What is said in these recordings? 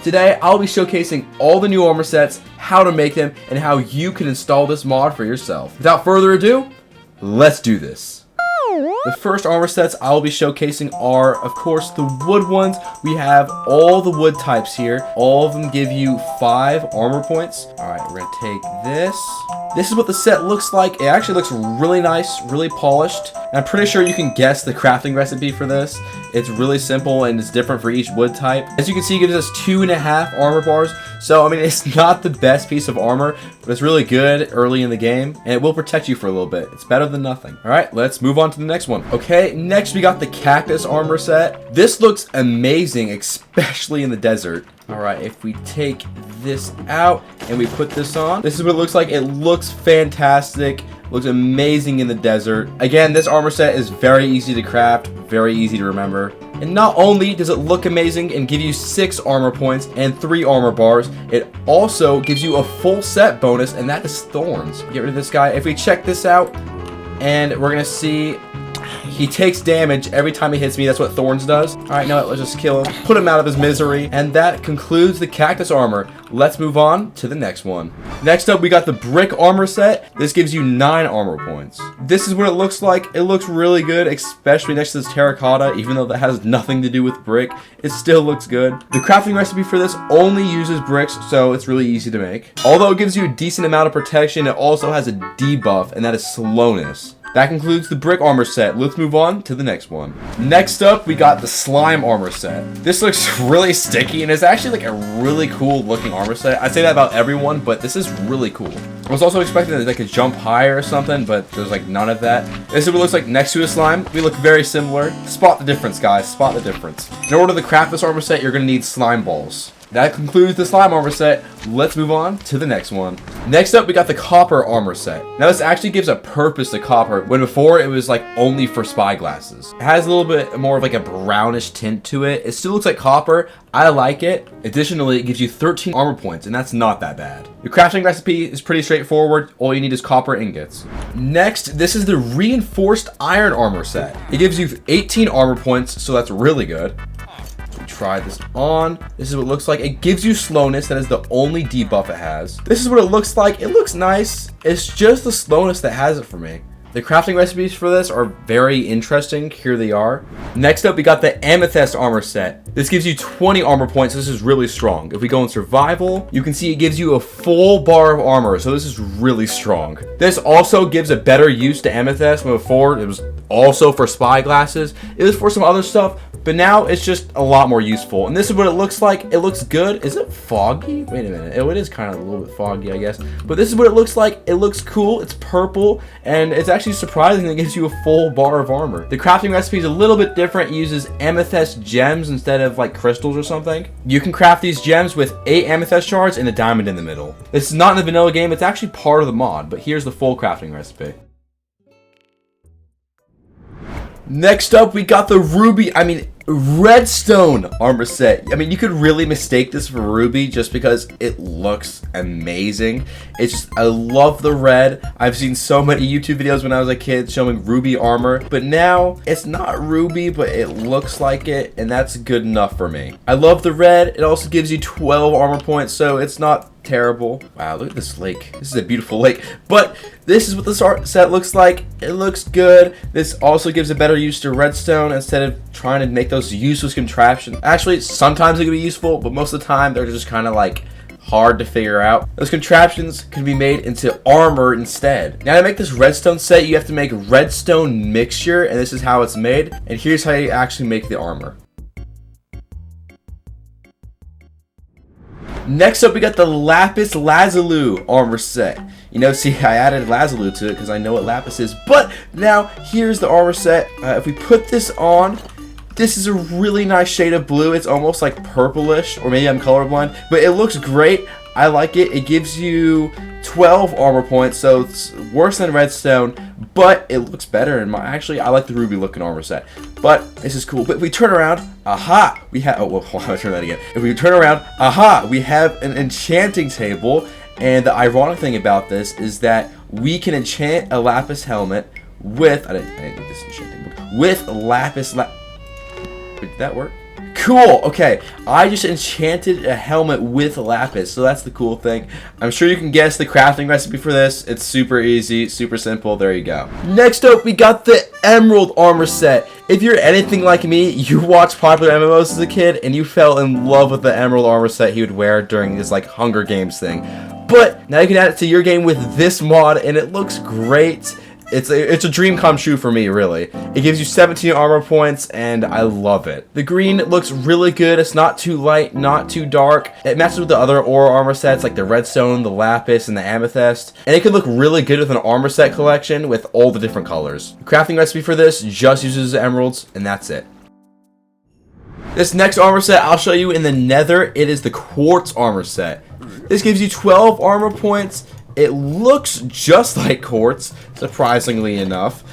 Today, I'll be showcasing all the new armor sets, how to make them, and how you can install this mod for yourself. Without further ado, let's do this. The first armor sets I'll be showcasing are, of course, the wood ones. We have all the wood types here. All of them give you 5 armor points. Alright, we're going to take this. This is what the set looks like. It actually looks really nice, really polished. And I'm pretty sure you can guess the crafting recipe for this. It's really simple and it's different for each wood type. As you can see, it gives us 2.5 armor bars. So, I mean, it's not the best piece of armor, but it's really good early in the game. And it will protect you for a little bit. It's better than nothing. Alright, let's move on to the next one. Okay, next we got the Cactus armor set. This looks amazing, especially in the desert. Alright, if we take this out and we put this on, this is what it looks like. It looks fantastic. Looks amazing in the desert. Again, this armor set is very easy to craft, very easy to remember. And not only does it look amazing and give you 6 armor points and 3 armor bars, it also gives you a full set bonus, and that is thorns. Get rid of this guy. If we check this out, and we're gonna see he takes damage every time he hits me. That's what Thorns does. Alright, no, let's just kill him. Put him out of his misery. And that concludes the Cactus armor. Let's move on to the next one. Next up, we got the Brick armor set. This gives you 9 armor points. This is what it looks like. It looks really good, especially next to this terracotta. Even though that has nothing to do with brick, it still looks good. The crafting recipe for this only uses bricks, so it's really easy to make. Although it gives you a decent amount of protection, it also has a debuff, and that is slowness. That concludes the Brick armor set. Let's move on to the next one. Next up, we got the Slime armor set. This looks really sticky, and it's actually like a really cool looking armor set. I say that about everyone, but this is really cool. I was also expecting that they could jump higher or something, but there's like none of that. This is what it looks like next to a slime. We look very similar. Spot the difference, guys. Spot the difference. In order to craft this armor set, you're going to need slime balls. That concludes the slime armor set. Let's move on to the next one. Next up, we got the copper armor set. Now, this actually gives a purpose to copper, when before it was like only for spyglasses. It has a little bit more of like a brownish tint to it. It still looks like copper. I like it. Additionally, it gives you 13 armor points, and that's not that bad. The crafting recipe is pretty straightforward. All you need is copper ingots. Next, this is the reinforced iron armor set. It gives you 18 armor points, so that's really good. Try this on. This is what it looks like. It gives you slowness. That is the only debuff it has. This is what it looks like. It looks nice. It's just the slowness that has it for me. The crafting recipes for this are very interesting. Here they are. Next up, we got the Amethyst armor set. This gives you 20 armor points. This is really strong. If we go in survival, you can see it gives you a full bar of armor. So this is really strong. This also gives a better use to Amethyst. Before, it was also for spyglasses. It was for some other stuff. But now it's just a lot more useful. And this is what it looks like. It looks good. Is it foggy? Wait a minute. It is kind of a little bit foggy, I guess. But this is what it looks like. It looks cool. It's purple. And it's actually surprising that it gives you a full bar of armor. The crafting recipe is a little bit different. It uses amethyst gems instead of like crystals or something. You can craft these gems with 8 amethyst shards and a diamond in the middle. This is not in the vanilla game. It's actually part of the mod. But here's the full crafting recipe. Next up, we got the Redstone armor set. I mean, you could really mistake this for Ruby just because it looks amazing. It's just, I love the red. I've seen so many YouTube videos when I was a kid showing Ruby armor, but now it's not Ruby, but it looks like it, and that's good enough for me. I love the red. It also gives you 12 armor points, so it's not terrible. Wow, look at this lake. This is a beautiful lake. But this is what this art set looks like. It looks good. This also gives a better use to redstone instead of trying to make those useless contraptions. Actually, sometimes it can be useful, but most of the time they're just kind of like hard to figure out. Those contraptions can be made into armor instead. Now, to make this redstone set, you have to make redstone mixture, and this is how it's made. And here's how you actually make the armor. Next up, we got the Lapis Lazuli armor set. You know, see, I added Lazuli to it because I know what Lapis is. But now, here's the armor set. If we put this on, this is a really nice shade of blue. It's almost like purplish, or maybe I'm colorblind, but it looks great. I like it. It gives you 12 armor points, so it's worse than redstone, but it looks better. And actually, I like the ruby looking armor set. But this is cool. But if we turn around, aha, we have. Oh, well, I'll turn that again. If we turn around, aha, we have an enchanting table. And the ironic thing about this is that we can enchant a lapis helmet with. I didn't need this enchanting book with lapis. Wait, did that work? Cool. Okay, I just enchanted a helmet with lapis, so that's the cool thing. I'm sure you can guess the crafting recipe for this. It's super easy, super simple. There you go. Next up, we got the emerald armor set. If you're anything like me, you watched popular MMOs as a kid and you fell in love with the emerald armor set he would wear during his like Hunger Games thing. But now you can add it to your game with this mod and it looks great. It's a dream come true for me, really. It gives you 17 armor points, and I love it. The green looks really good. It's not too light, not too dark. It matches with the other ore armor sets, like the Redstone, the Lapis, and the Amethyst. And it could look really good with an armor set collection with all the different colors. The crafting recipe for this just uses emeralds, and that's it. This next armor set I'll show you in the Nether. It is the Quartz armor set. This gives you 12 armor points. It looks just like quartz, surprisingly enough.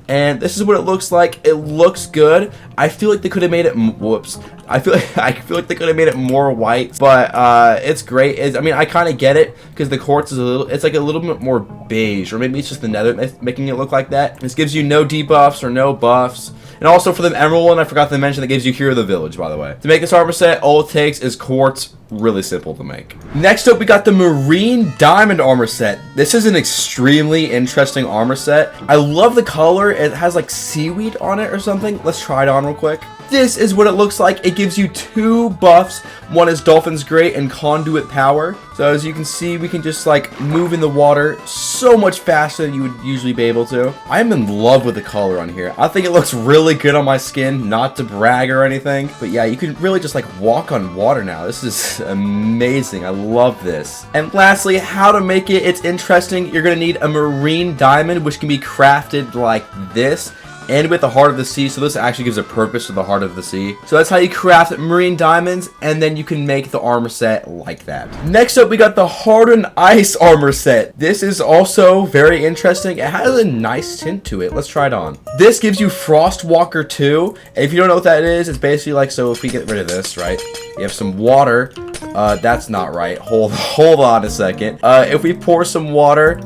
And this is what it looks like. It looks good. I feel like they could have made it. Whoops. I feel like they could have made it more white, but it's great. I mean, I kind of get it because the quartz is it's like a little bit more beige, or maybe it's just the Nether making it look like that. This gives you no debuffs or no buffs. And also for the emerald one, I forgot to mention, that gives you Hero of the Village, by the way. To make this armor set, all it takes is quartz. Really simple to make. Next up, we got the Marine Diamond armor set. This is an extremely interesting armor set. I love the color. It has like seaweed on it or something. Let's try it on real quick. This is what it looks like. It gives you 2 buffs. One is Dolphin's Great and Conduit Power. So as you can see, we can just like move in the water so much faster than you would usually be able to. I'm in love with the color on here. I think it looks really good on my skin, not to brag or anything. But yeah, you can really just like walk on water now. This is amazing. I love this. And lastly, how to make it. It's interesting. You're going to need a marine diamond, which can be crafted like this, and with the Heart of the Sea. So this actually gives a purpose to the Heart of the Sea. So that's how you craft marine diamonds, and then you can make the armor set like that. Next up, we got the Hardened Ice armor set. This is also very interesting. It has a nice tint to it. Let's try it on. This gives you Frostwalker 2. If you don't know what that is, it's basically like, so if we get rid of this, right? You have some water. That's not right. Hold on a second. If we pour some water,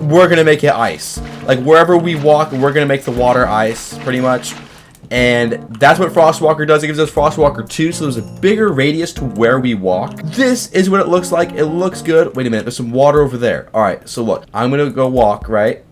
we're gonna make it ice. Like wherever we walk, we're gonna make the water ice, pretty much. And that's what Frostwalker does. It gives us Frostwalker 2, so there's a bigger radius to where we walk. This is what it looks like. It looks good. Wait a minute, there's some water over there. All right, so look, I'm gonna go walk, right?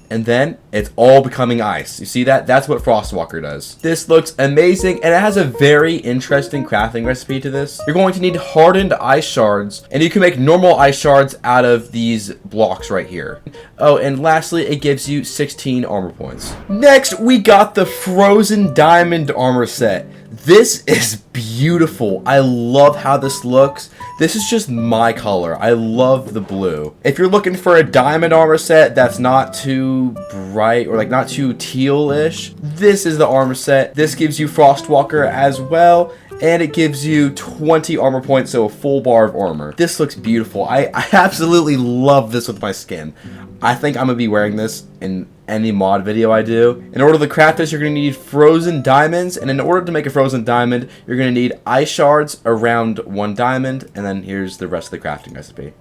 And then it's all becoming ice. You see that? That's what Frostwalker does. This looks amazing, and it has a very interesting crafting recipe to this. You're going to need hardened ice shards, and you can make normal ice shards out of these blocks right here. Oh, and lastly, it gives you 16 armor points. Next, we got the Frozen Diamond armor set. This is beautiful. I love how this looks. This is just my color. I love the blue. If you're looking for a diamond armor set that's not too bright or like not too teal-ish, this is the armor set. This gives you Frostwalker as well, and it gives you 20 armor points, so a full bar of armor. This looks beautiful. I absolutely love this with my skin. I think I'm gonna be wearing this in any mod video I do. In order to craft this, you're gonna need frozen diamonds, and in order to make a frozen diamond, you're gonna need ice shards around 1 diamond, and then here's the rest of the crafting recipe.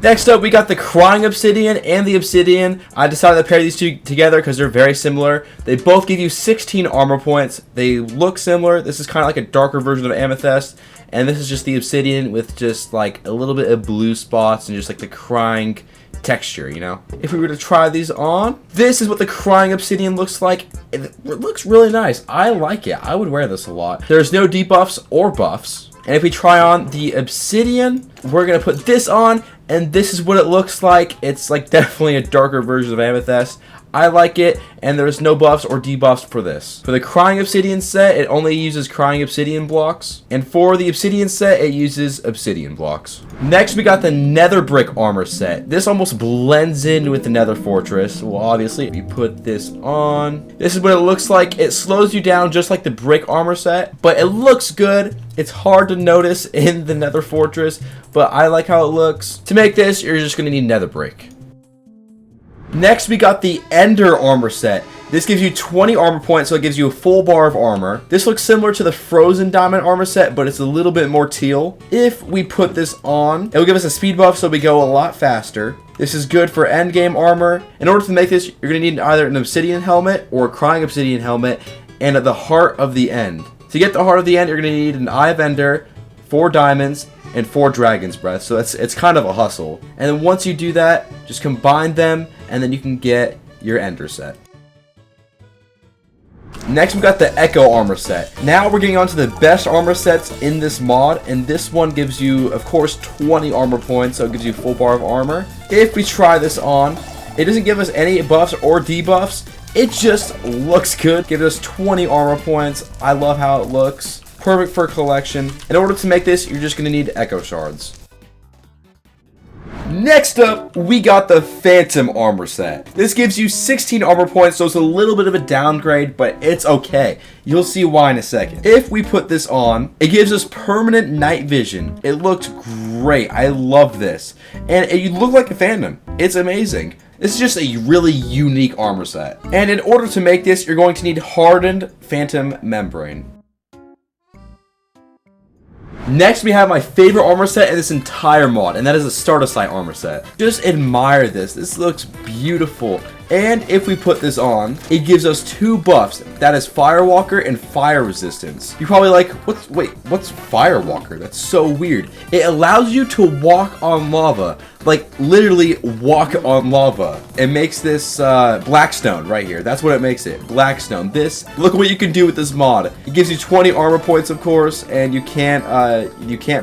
Next up, we got the Crying Obsidian and the Obsidian. I decided to pair these two together because they're very similar. They both give you 16 armor points. They look similar. This is kind of like a darker version of Amethyst, and this is just the Obsidian with just like a little bit of blue spots and just like the crying texture, you know. If we were to try these on, this is what the Crying Obsidian looks like. It looks really nice. I like it. I would wear this a lot. There's no debuffs or buffs. And if we try on the Obsidian, we're gonna put this on, and this is what it looks like. It's like definitely a darker version of Amethyst. I like it, and there's no buffs or debuffs for this. For the Crying Obsidian set, it only uses Crying Obsidian blocks. And for the Obsidian set, it uses Obsidian blocks. Next, we got the Nether Brick armor set. This almost blends in with the Nether Fortress. Well, obviously, if you put this on, this is what it looks like. It slows you down just like the Brick armor set, but it looks good. It's hard to notice in the Nether Fortress, but I like how it looks. To make this, you're just gonna need Nether Brick. Next, we got the Ender armor set. This gives you 20 armor points, so it gives you a full bar of armor. This looks similar to the Frozen Diamond armor set, but it's a little bit more teal. If we put this on, it will give us a speed buff, so we go a lot faster. This is good for endgame armor. In order to make this, you're going to need either an Obsidian helmet or a Crying Obsidian helmet, and at the heart of the end. To get the Heart of the End, you're going to need an Eye of Ender, 4 diamonds, and 4 Dragon's Breath. So it's kind of a hustle. And then once you do that, just combine them, and then you can get your Ender set. Next, we got the Echo armor set. Now we're getting on to the best armor sets in this mod, and this one gives you, of course, 20 armor points, so it gives you full bar of armor. If we try this on, it doesn't give us any buffs or debuffs. It just looks good. Gives us 20 armor points. I love how it looks. Perfect for collection. In order to make this, you're just going to need Echo Shards. Next up, we got the Phantom armor set. This gives you 16 armor points, so it's a little bit of a downgrade, but it's okay. You'll see why in a second. If we put this on, it gives us permanent night vision. It looks great. I love this. And you look like a Phantom. It's amazing. This is just a really unique armor set. And in order to make this, you're going to need Hardened Phantom Membrane. Next, we have my favorite armor set in this entire mod, and that is a Stardustite armor set. Just admire this. This looks beautiful. And if we put this on, it gives us 2 buffs. That is Firewalker and Fire Resistance. You're probably like, what's Firewalker? That's so weird. It allows you to walk on lava. Like, literally walk on lava. It makes this Blackstone right here. That's what it makes it. Blackstone. Look what you can do with this mod. It gives you 20 armor points, of course, and you can't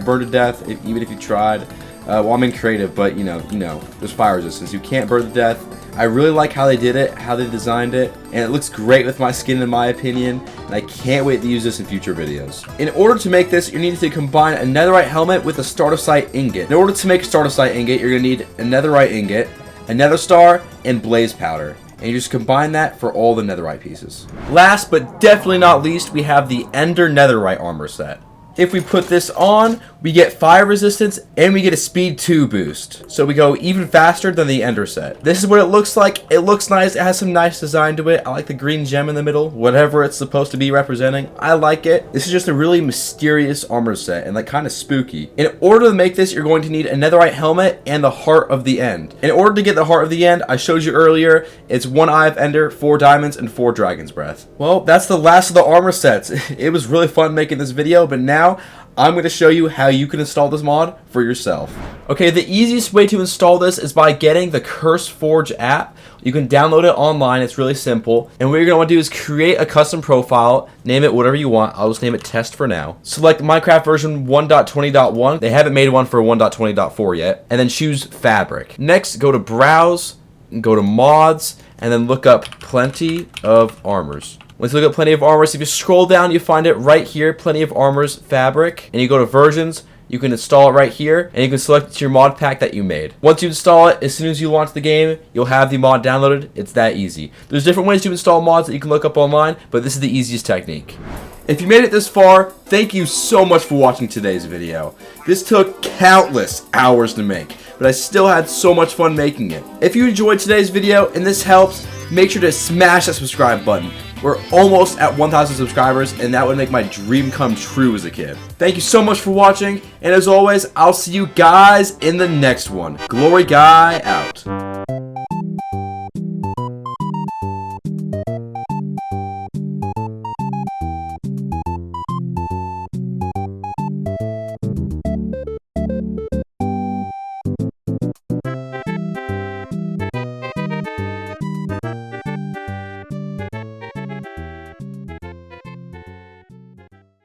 burn to death even if you tried. Well, I'm in creative, but you know, there's fire resistance. You can't burn to death. I really like how they did it, how they designed it, and it looks great with my skin in my opinion, and I can't wait to use this in future videos. In order to make this, you need to combine a Netherite helmet with a Stardustite ingot. In order to make a Stardustite ingot, you're going to need a Netherite ingot, a Nether Star, and Blaze Powder. And you just combine that for all the Netherite pieces. Last but definitely not least, we have the Ender Netherite armor set. If we put this on, we get fire resistance and we get a speed 2 boost. So we go even faster than the Ender set. This is what it looks like. It looks nice. It has some nice design to it. I like the green gem in the middle. Whatever it's supposed to be representing, I like it. This is just a really mysterious armor set and like kind of spooky. In order to make this, you're going to need a Netherite helmet and the Heart of the End. In order to get the Heart of the End, I showed you earlier, it's 1 Eye of Ender, 4 diamonds, and 4 Dragon's Breath. Well, that's the last of the armor sets. It was really fun making this video, but now I'm going to show you how you can install this mod for yourself. Okay, the easiest way to install this is by getting the CurseForge app. You can download it online. It's really simple. And what you're going to want to do is create a custom profile. Name it whatever you want. I'll just name it Test for now. Select Minecraft version 1.20.1. They haven't made one for 1.20.4 yet. And then choose Fabric. Next, go to Browse, go to Mods, and then look up Plenty of Armors. Once you look at Plenty of Armors, if you scroll down, you find it right here, Plenty of Armors Fabric. And you go to Versions, you can install it right here, and you can select your mod pack that you made. Once you install it, as soon as you launch the game, you'll have the mod downloaded. It's that easy. There's different ways to install mods that you can look up online, but this is the easiest technique. If you made it this far, thank you so much for watching today's video. This took countless hours to make, but I still had so much fun making it. If you enjoyed today's video and this helps, make sure to smash that subscribe button. We're almost at 1,000 subscribers, and that would make my dream come true as a kid. Thank you so much for watching, and as always, I'll see you guys in the next one. Glory Guy out.